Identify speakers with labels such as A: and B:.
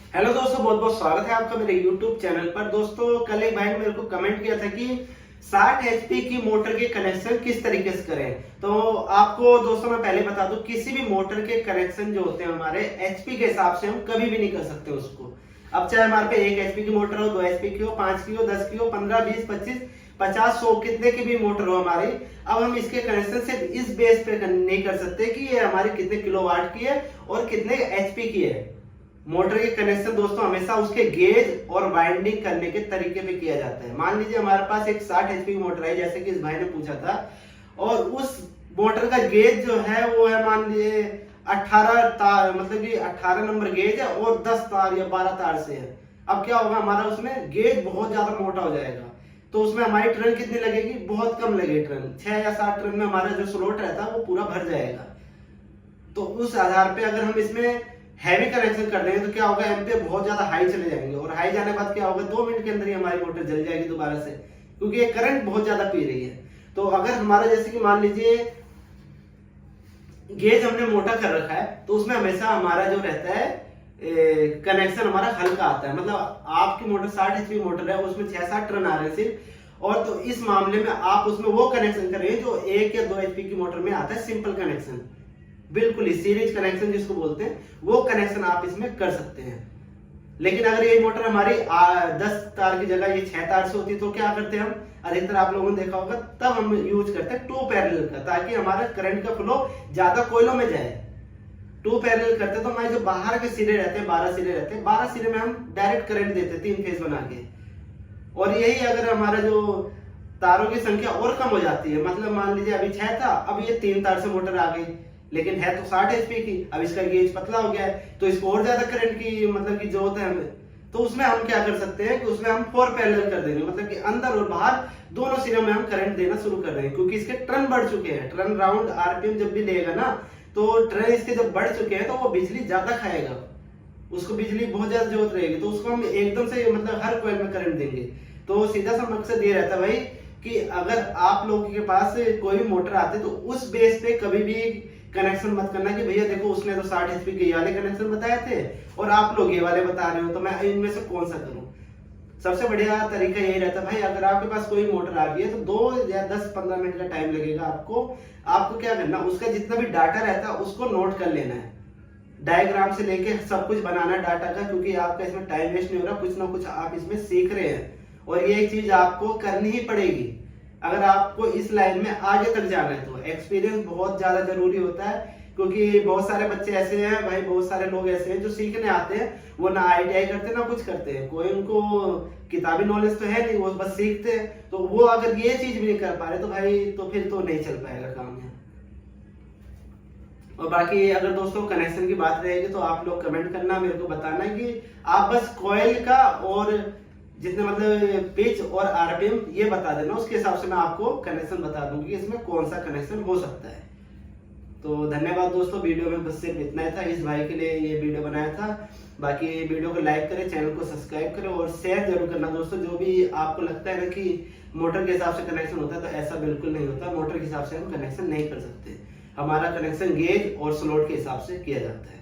A: Hello दोस्तों, बहुत बहुत स्वागत है आपका मेरे YouTube चैनल पर। दोस्तों, कल एक भाई ने मेरे को कमेंट किया था कि 60 HP की मोटर के कनेक्शन किस तरीके से करें। तो आपको दोस्तों मैं पहले बता दूं, किसी भी मोटर के कनेक्शन जो होते हैं हमारे HP के हिसाब से हम कभी भी नहीं कर सकते उसको। अब चाहे हमारे पे 1 HP की मोटर हो, 2 HP की हो, 5 की हो, 10 की हो, 15, 20, 25, 50, 100 कितने की भी मोटर हो हमारी, अब हम इसके कनेक्शन सिर्फ इस बेस पे नहीं कर सकते कि ये हमारी कितने किलोवाट की है और कितने HP की है। मोटर के कनेक्शन दोस्तों हमेशा उसके गेज और वाइंडिंग करने के तरीके पे किया जाता है। मान लीजिए हमारे पास एक 60 HP की मोटर है, जैसे कि इस भाई ने पूछा था, और उस मोटर का गेज जो है वो है, मान लीजिए 18 तार, मतलब कि 18 नंबर गेज है और 10 तार या 12 तार से है। अब क्या होगा, हमारा उसमें गेज बहुत ज्यादा मोटा हो जाएगा, तो उसमें हमारी टर्न कितनी लगेगी, बहुत कम लगेगी। टर्न 6 या 7 टर्न में हमारा जो स्लॉट रहता है वो पूरा भर जाएगा। तो उस आधार पे अगर हम इसमें हैवी कनेक्शन कर देंगे तो क्या होगा, एम्पियर बहुत ज्यादा हाई चले जाएंगे, और हाई जाने के बाद क्या होगा, 2 मिनट के अंदर ही हमारी मोटर जल जाएगी दोबारा से, क्योंकि ये करंट बहुत ज्यादा पी रही है। तो अगर हमारा जैसे कि मान लीजिए गेज हमने मोटा कर रखा है, तो उसमें हमेशा हमारा जो रहता है कनेक्शन हमारा हल्का आता है। मतलब आपकी मोटर 60 HP मोटर है, उसमें 6-7 टर्न आ रहे हैं सिर्फ, और तो इस मामले में आप उसमें वो कनेक्शन करेंगे जो 1 या 2 HP की मोटर में आता है, सिंपल कनेक्शन, बिल्कुल ही सीरीज कनेक्शन जिसको बोलते हैं, वो कनेक्शन आप इसमें कर सकते हैं। लेकिन अगर ये मोटर हमारी 10 तार की जगह ये 6 तार से होती तो क्या करते हैं हम, अधिकतर आप लोगों ने देखा होगा, तब हम यूज करते हैं 2 पैरेलल का, ताकि हमारा करंट का फ्लो ज्यादा कोयलों में जाए। 2 पैरेलल करते तो हमारे जो बाहर के सिरे रहते हैं, 12 सिरे रहते हैं, 12 सिरे में हम डायरेक्ट करंट देते हैं 3 फेज बना के। और यही अगर हमारा जो तारों की संख्या और कम हो जाती है, मतलब मान लीजिए अभी 6 था, अब ये 3 तार से मोटर आ गई, लेकिन है तो 60 HP की, अब इसका गेज पतला हो गया है, तो इसको और ज्यादा करंट की मतलब की जरूरत है हमें। तो उसमें हम क्या कर सकते हैं कि उसमें हम 4 पैरेलल कर देंगे, मतलब कि अंदर और बाहर दोनों सिरों में हम करंट देना शुरू कर देंगे, क्योंकि इसके टर्न बढ़ चुके हैं। टर्न राउंड RPM जब भी लेगा ना, तो टर्न इसके जब बढ़ चुके हैं तो वो बिजली ज्यादा खाएगा, उसको बिजली बहुत ज्यादा जरूरत रहेगी, तो उसको हम एकदम से मतलब हर कॉइल में करंट देंगे। तो सीधा सा मकसद ये रहता है भाई कि अगर आप लोगों के पास कोई भी मोटर आती है तो उस बेस पे कभी भी कनेक्शन मत करना कि भैया देखो उसने तो 60 HP के वाले कनेक्शन बताए थे और आप लोग ये वाले बता रहे हो, तो मैं इनमें से कौन सा करूं। सबसे बढ़िया तरीका यही रहता है भाई, अगर आपके पास कोई मोटर आ गई है तो 2 या 10-15 मिनट का टाइम लगेगा आपको क्या करना, उसका जितना भी डाटा रहता है उसको नोट कर लेना है, डायग्राम से लेके सब कुछ बनाना है डाटा का, क्योंकि आपका इसमें टाइम वेस्ट नहीं हो रहा, कुछ ना कुछ आप इसमें सीख रहे हैं, और ये एक चीज आपको करनी ही पड़ेगी अगर आपको इस लाइन में आगे तक जाना है। तो एक्सपीरियंस बहुत ज्यादा जरूरी होता है, क्योंकि बहुत सारे बच्चे ऐसे हैं भाई, बहुत सारे लोग ऐसे हैं जो सीखने आते हैं, वो ना ITI करते ना कुछ करते हैं, कोई उनको किताबी नॉलेज तो है नहीं, वो बस सीखते हैं। तो वो अगर ये चीज भी नहीं कर पा रहे तो भाई तो फिर तो नहीं चल पाएगा काम यहाँ। और बाकी अगर दोस्तों कनेक्शन की बात रहेगी तो आप लोग कमेंट करना, मेरे को बताना कि आप बस कॉइल का और जितने मतलब पिच और RPM ये बता देना, उसके हिसाब से मैं आपको कनेक्शन बता दूंगी कि इसमें कौन सा कनेक्शन हो सकता है। तो धन्यवाद दोस्तों, वीडियो में बस सिर्फ इतना ही था, इस भाई के लिए ये वीडियो बनाया था। बाकी वीडियो को लाइक करें, चैनल को सब्सक्राइब करें और शेयर जरूर करना दोस्तों। जो भी आपको लगता है ना कि मोटर के हिसाब से कनेक्शन होता है, तो ऐसा बिल्कुल नहीं होता। मोटर के हिसाब से हम कनेक्शन नहीं कर सकते, हमारा कनेक्शन गेज और स्लॉट के हिसाब से किया जाता है।